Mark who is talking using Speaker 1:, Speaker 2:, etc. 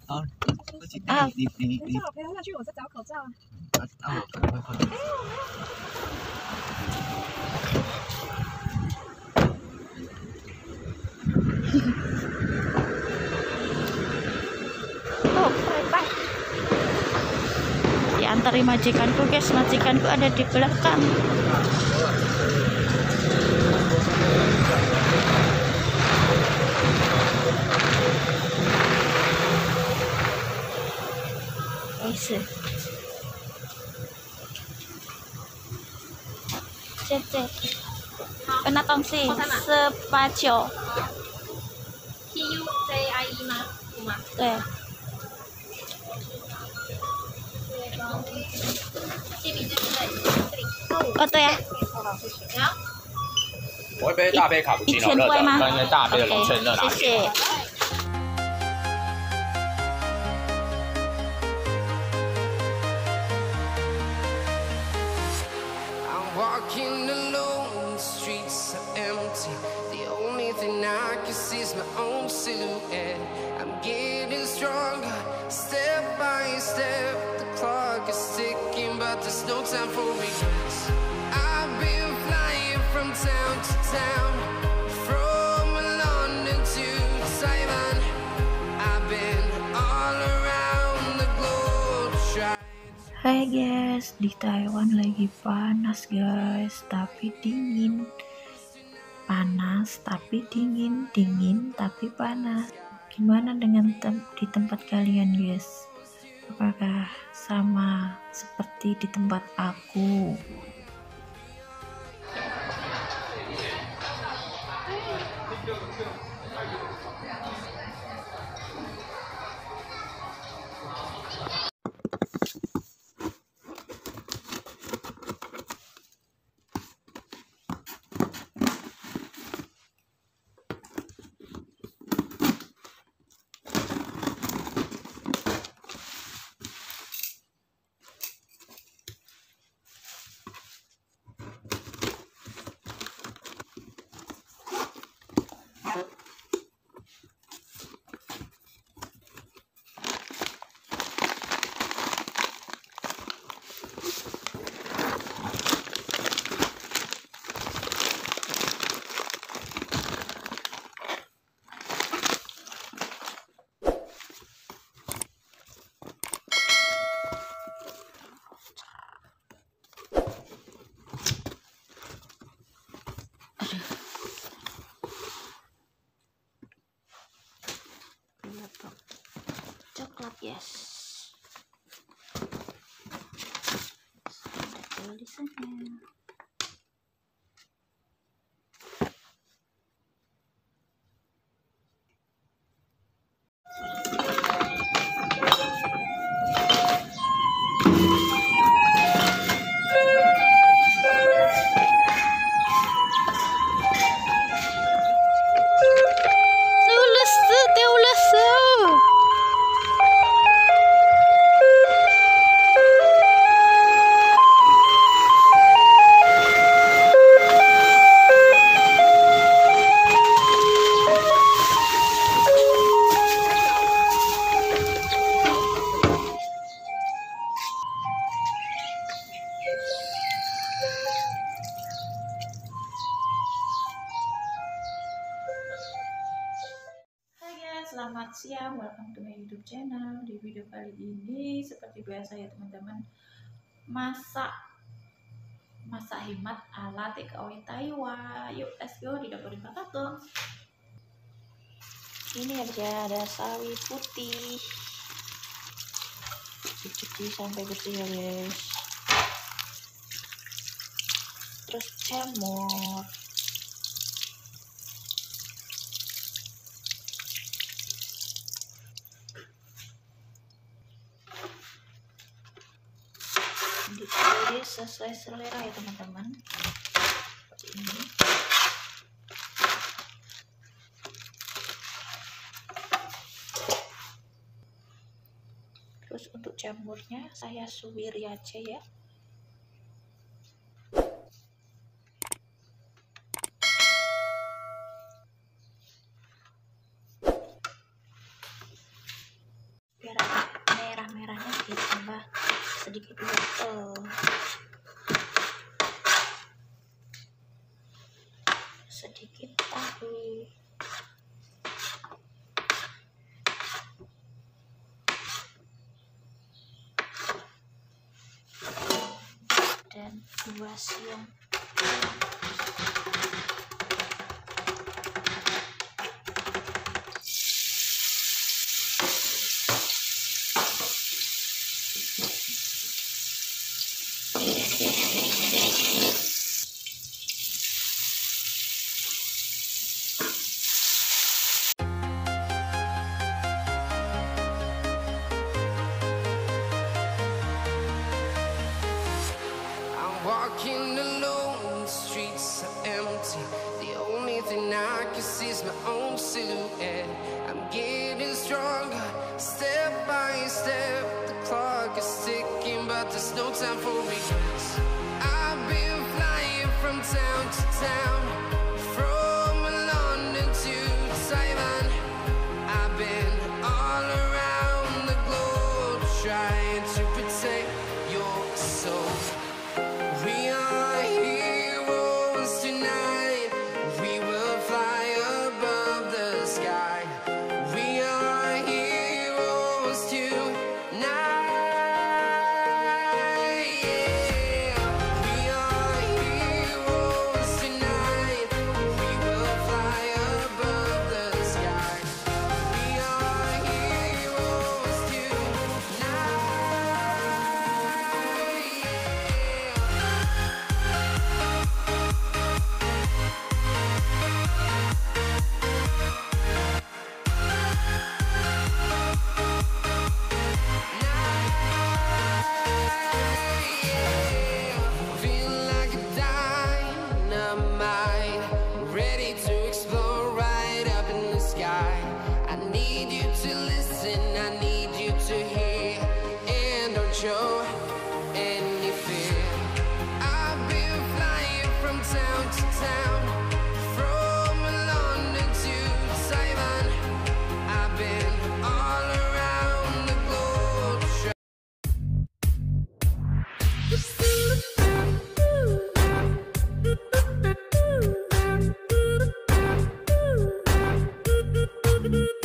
Speaker 1: 好，你
Speaker 2: 等一下，我陪他下去，我在找口罩。
Speaker 3: Oh, bye-bye. Diantari majikanku guys, majikanku ada di belakang. Pernah tongsi sepacio.
Speaker 2: TUJIE 吗？有吗？
Speaker 3: 对。哦，对呀。
Speaker 1: 我一杯大杯卡布奇诺热的，跟一个大杯的龙泉热拿铁。
Speaker 3: 谢谢。
Speaker 4: Walking alone, the streets are empty. The only thing I can see is my own silhouette. I'm getting stronger, step by step. The clock is ticking, but there's no time for regrets. I've been flying from town to town, from London to Taiwan. I've been all around the globe trying.
Speaker 3: Hai guys, di Taiwan lagi panas guys, tapi dingin. Panas tapi dingin, dingin tapi panas. Gimana dengan di tempat kalian guys? Apakah sama seperti di tempat aku? Coklat yes. Ada tulisannya. Selamat siang, welcome to my YouTube channel. Di video kali ini seperti biasa ya teman-teman, masak hemat ala takeaway Taiwan. Yuk let's go di dapur kakak. Ini ada sawi putih, dicuci sampai bersih ya guys. Terus jamur, dipilih sesuai selera ya teman-teman, seperti ini. Terus untuk jamurnya saya suwiri aja ya. sedikit tahu, dan 2 siung.
Speaker 4: Walking alone, the streets are empty. The only thing I can see is my own silhouette. I'm getting stronger, step by step. The clock is ticking, but there's no time for regrets. I've been flying from town to town, from London to Taiwan. I've been all around the globe, trying to protect your soul. We are heroes tonight. We will fly above the sky. We are heroes tonight. Yeah. We are heroes tonight. We will fly above the sky. We are heroes tonight. Feel like a dynamite, ready to explode right up in the sky. I need you to listen, I need you to hear, and don't show any fear. I've been flying from town to town, from London to Taiwan. I've been all around the globe.
Speaker 5: Thank you.